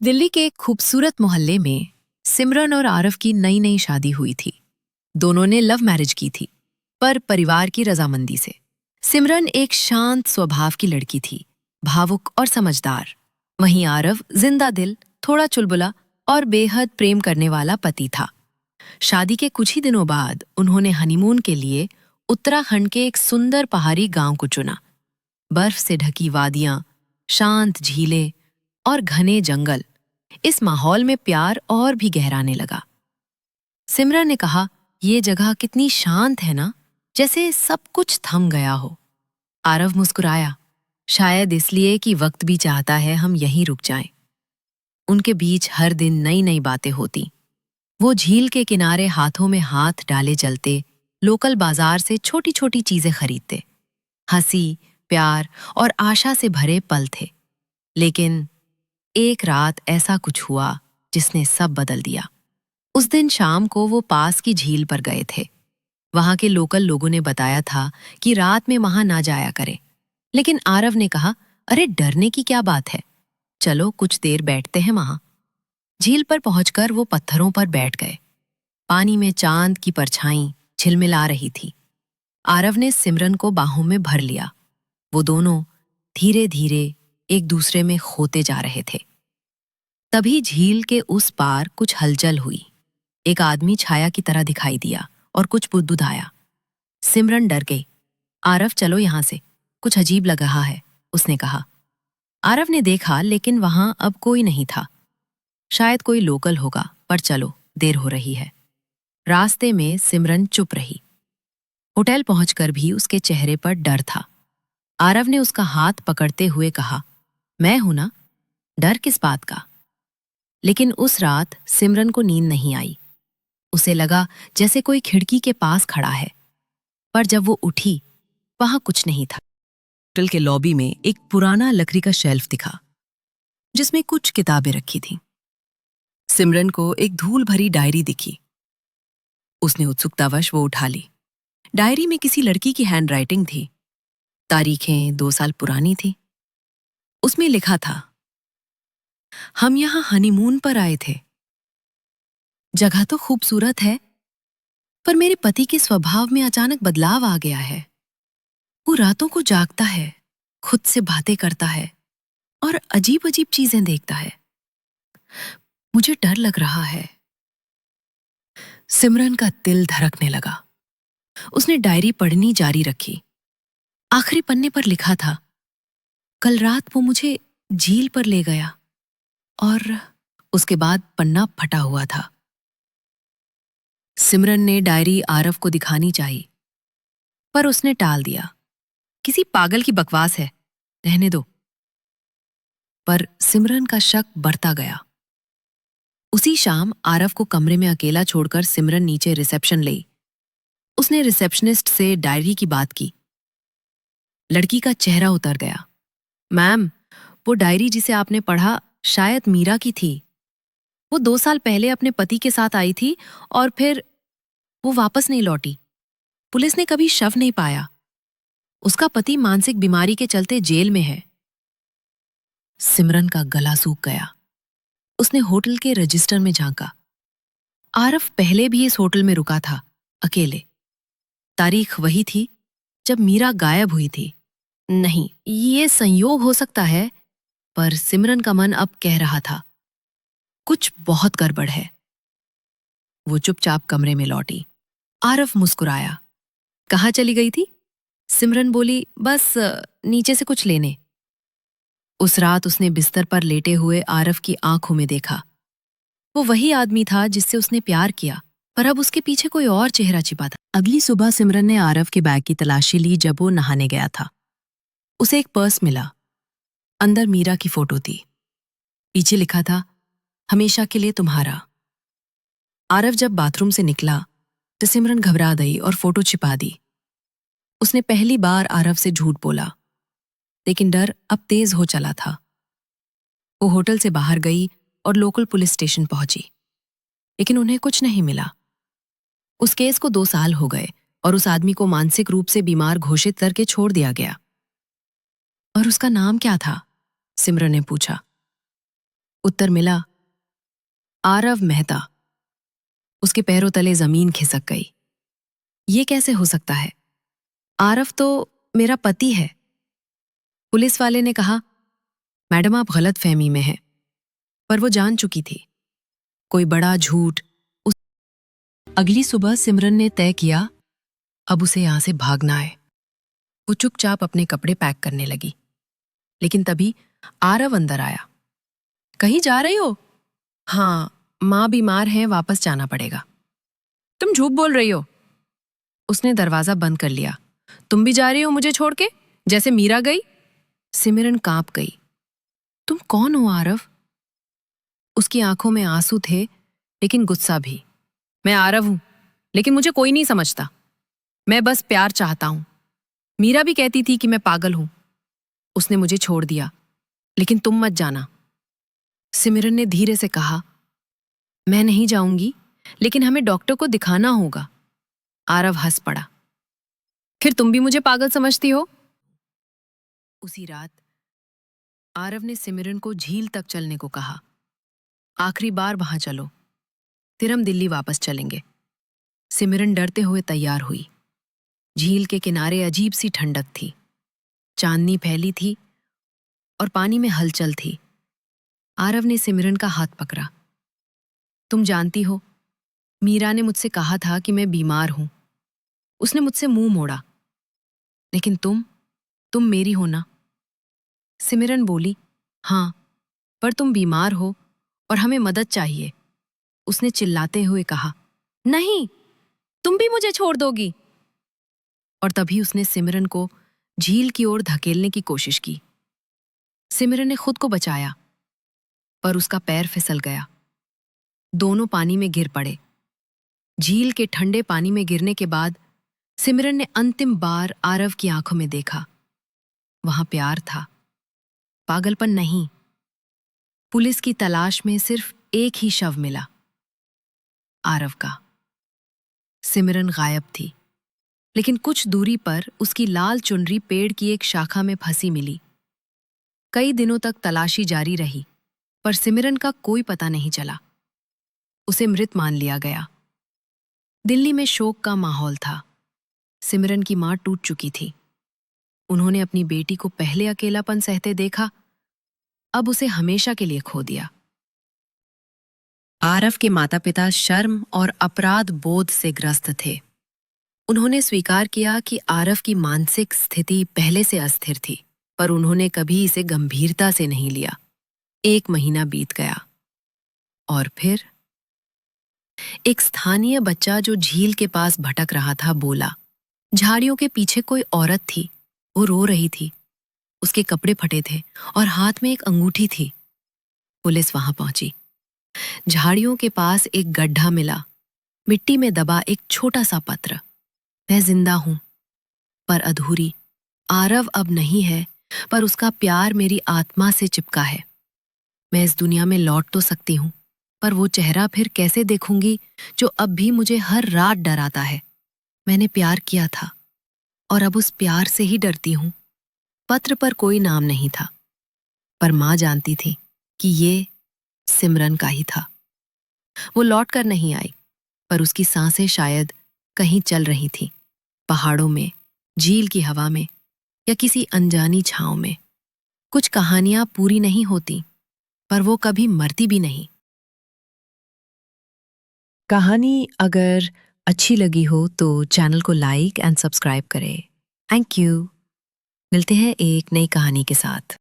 दिल्ली के एक खूबसूरत मोहल्ले में सिमरन और आरव की नई नई शादी हुई थी। दोनों ने लव मैरिज की थी, पर परिवार की रजामंदी से। सिमरन एक शांत स्वभाव की लड़की थी, भावुक और समझदार। वहीं आरव जिंदा दिल, थोड़ा चुलबुला और बेहद प्रेम करने वाला पति था। शादी के कुछ ही दिनों बाद उन्होंने हनीमून के लिए उत्तराखंड के एक सुंदर पहाड़ी गांव को चुना। बर्फ से ढकी वादियां, शांत झीलें और घने जंगल, इस माहौल में प्यार और भी गहराने लगा। सिमरन ने कहा, ये जगह कितनी शांत है ना, जैसे सब कुछ थम गया हो। आरव मुस्कुराया, शायद इसलिए कि वक्त भी चाहता है हम यहीं रुक जाएं। उनके बीच हर दिन नई नई बातें होती। वो झील के किनारे हाथों में हाथ डाले चलते, लोकल बाजार से छोटी छोटी चीजें खरीदते। हंसी, प्यार और आशा से भरे पल थे। लेकिन एक रात ऐसा कुछ हुआ जिसने सब बदल दिया। उस दिन शाम को वो पास की झील पर गए थे। वहां के लोकल लोगों ने बताया था कि रात में वहां ना जाया करें। लेकिन आरव ने कहा, अरे डरने की क्या बात है, चलो कुछ देर बैठते हैं वहां। झील पर पहुंचकर वो पत्थरों पर बैठ गए। पानी में चांद की परछाई झिलमिला रही थी। आरव ने सिमरन को बाहों में भर लिया। वो दोनों धीरे धीरे एक दूसरे में खोते जा रहे थे। तभी झील के उस पार कुछ हलचल हुई। एक आदमी छाया की तरह दिखाई दिया और कुछ बुदबुदाया। सिमरन डर गई। आरव, चलो यहां से, कुछ अजीब लग रहा है, उसने कहा। आरव ने देखा, लेकिन वहां अब कोई नहीं था। शायद कोई लोकल होगा, पर चलो, देर हो रही है। रास्ते में सिमरन चुप रही। होटल पहुंचकर भी उसके चेहरे पर डर था। आरव ने उसका हाथ पकड़ते हुए कहा, मैं हूं ना, डर किस बात का। लेकिन उस रात सिमरन को नींद नहीं आई। उसे लगा जैसे कोई खिड़की के पास खड़ा है। पर जब वो उठी, वहां कुछ नहीं था। होटल के लॉबी में एक पुराना लकड़ी का शेल्फ दिखा, जिसमें कुछ किताबें रखी थीं। सिमरन को एक धूल भरी डायरी दिखी। उसने उत्सुकतावश वो उठा ली। डायरी में किसी लड़की की हैंडराइटिंग थी। तारीखें 2 साल पुरानी थी। उसमें लिखा था, हम यहां हनीमून पर आए थे। जगह तो खूबसूरत है, पर मेरे पति के स्वभाव में अचानक बदलाव आ गया है। वो रातों को जागता है, खुद से बातें करता है और अजीब अजीब चीजें देखता है। मुझे डर लग रहा है। सिमरन का दिल धड़कने लगा। उसने डायरी पढ़नी जारी रखी। आखिरी पन्ने पर लिखा था, कल रात वो मुझे झील पर ले गया। और उसके बाद पन्ना फटा हुआ था। सिमरन ने डायरी आरव को दिखानी चाहिए, पर उसने टाल दिया। किसी पागल की बकवास है, रहने दो। पर सिमरन का शक बढ़ता गया। उसी शाम आरव को कमरे में अकेला छोड़कर सिमरन नीचे रिसेप्शन गई। उसने रिसेप्शनिस्ट से डायरी की बात की। लड़की का चेहरा उतर गया। मैम, वो डायरी जिसे आपने पढ़ा, शायद मीरा की थी। वो 2 साल पहले अपने पति के साथ आई थी और फिर वो वापस नहीं लौटी। पुलिस ने कभी शव नहीं पाया। उसका पति मानसिक बीमारी के चलते जेल में है। सिमरन का गला सूख गया। उसने होटल के रजिस्टर में झांका। आरव पहले भी इस होटल में रुका था, अकेले। तारीख वही थी जब मीरा गायब हुई थी। नहीं, ये संयोग हो सकता है, पर सिमरन का मन अब कह रहा था, कुछ बहुत गड़बड़ है। वो चुपचाप कमरे में लौटी। आरव मुस्कुराया। कहाँ चली गई थी? सिमरन बोली, बस नीचे से कुछ लेने। उस रात उसने बिस्तर पर लेटे हुए आरव की आंखों में देखा। वो वही आदमी था जिससे उसने प्यार किया, पर अब उसके पीछे कोई और चेहरा छिपा था। अगली सुबह सिमरन ने आरव के बैग की तलाशी ली जब वो नहाने गया था। उसे एक पर्स मिला। अंदर मीरा की फोटो थी। पीछे लिखा था, हमेशा के लिए तुम्हारा। आरव जब बाथरूम से निकला तो सिमरन घबरा गई और फोटो छिपा दी। उसने पहली बार आरव से झूठ बोला, लेकिन डर अब तेज हो चला था। वो होटल से बाहर गई और लोकल पुलिस स्टेशन पहुंची, लेकिन उन्हें कुछ नहीं मिला। उस केस को 2 साल हो गए और उस आदमी को मानसिक रूप से बीमार घोषित करके छोड़ दिया गया। और उसका नाम क्या था? सिमरन ने पूछा। उत्तर मिला, आरव मेहता। उसके पैरों तले जमीन खिसक गई। ये कैसे हो सकता है? आरव तो मेरा पति है। पुलिस वाले ने कहा, मैडम आप गलत फहमी में हैं। पर वो जान चुकी थी, कोई बड़ा झूठ उस। अगली सुबह सिमरन ने तय किया, अब उसे यहां से भागना है। वो चुपचाप अपने कपड़े पैक करने लगी। लेकिन तभी आरव अंदर आया। कहीं जा रही हो? हाँ, माँ बीमार है, वापस जाना पड़ेगा। तुम झूठ बोल रही हो। उसने दरवाजा बंद कर लिया। तुम भी जा रही हो मुझे छोड़ के, जैसे मीरा गई? सिमरन कांप गई। तुम कौन हो आरव? उसकी आंखों में आंसू थे, लेकिन गुस्सा भी। मैं आरव हूं, लेकिन मुझे कोई नहीं समझता। मैं बस प्यार चाहता हूं। मीरा भी कहती थी कि मैं पागल हूं। उसने मुझे छोड़ दिया, लेकिन तुम मत जाना। सिमरन ने धीरे से कहा, मैं नहीं जाऊंगी, लेकिन हमें डॉक्टर को दिखाना होगा। आरव हंस पड़ा। फिर तुम भी मुझे पागल समझती हो? उसी रात आरव ने सिमरन को झील तक चलने को कहा। आखिरी बार वहां चलो, फिर हम दिल्ली वापस चलेंगे। सिमरन डरते हुए तैयार हुई। झील के किनारे अजीब सी ठंडक थी। चांदनी फैली थी और पानी में हलचल थी। आरव ने सिमरन का हाथ पकड़ा। तुम जानती हो, मीरा ने मुझसे कहा था कि मैं बीमार हूं। उसने मुझसे मुंह मोड़ा। लेकिन तुम मेरी हो ना? सिमरन बोली, हाँ, पर तुम बीमार हो और हमें मदद चाहिए। उसने चिल्लाते हुए कहा, नहीं, तुम भी मुझे छोड़ दोगी। और तभी उसने सिमरन को झील की ओर धकेलने की कोशिश की। सिमरन ने खुद को बचाया, पर उसका पैर फिसल गया। दोनों पानी में गिर पड़े। झील के ठंडे पानी में गिरने के बाद सिमरन ने अंतिम बार आरव की आंखों में देखा। वहां प्यार था, पागलपन नहीं। पुलिस की तलाश में सिर्फ एक ही शव मिला, आरव का। सिमरन गायब थी, लेकिन कुछ दूरी पर उसकी लाल चुनरी पेड़ की एक शाखा में फंसी मिली। कई दिनों तक तलाशी जारी रही, पर सिमरन का कोई पता नहीं चला। उसे मृत मान लिया गया। दिल्ली में शोक का माहौल था। सिमरन की मां टूट चुकी थी। उन्होंने अपनी बेटी को पहले अकेलापन सहते देखा, अब उसे हमेशा के लिए खो दिया। आरव के माता पिता शर्म और अपराध बोध से ग्रस्त थे। उन्होंने स्वीकार किया कि आरव की मानसिक स्थिति पहले से अस्थिर थी, पर उन्होंने कभी इसे गंभीरता से नहीं लिया। 1 महीना बीत गया और फिर एक स्थानीय बच्चा जो झील के पास भटक रहा था बोला, झाड़ियों के पीछे कोई औरत थी। वो रो रही थी। उसके कपड़े फटे थे और हाथ में एक अंगूठी थी। पुलिस वहां पहुंची। झाड़ियों के पास एक गड्ढा मिला। मिट्टी में दबा एक छोटा सा पत्र। मैं जिंदा हूं, पर अधूरी। आरव अब नहीं है, पर उसका प्यार मेरी आत्मा से चिपका है। मैं इस दुनिया में लौट तो सकती हूं, पर वो चेहरा फिर कैसे देखूंगी जो अब भी मुझे हर रात डराता है। मैंने प्यार किया था और अब उस प्यार से ही डरती हूं। पत्र पर कोई नाम नहीं था, पर मां जानती थी कि ये सिमरन का ही था। वो लौट कर नहीं आई, पर उसकी सांसें शायद कहीं चल रही थीं, पहाड़ों में, झील की हवा में, या किसी अनजानी छांव में। कुछ कहानियां पूरी नहीं होती, पर वो कभी मरती भी नहीं। कहानी अगर अच्छी लगी हो तो चैनल को लाइक एंड सब्सक्राइब करें। Thank you. मिलते हैं एक नई कहानी के साथ।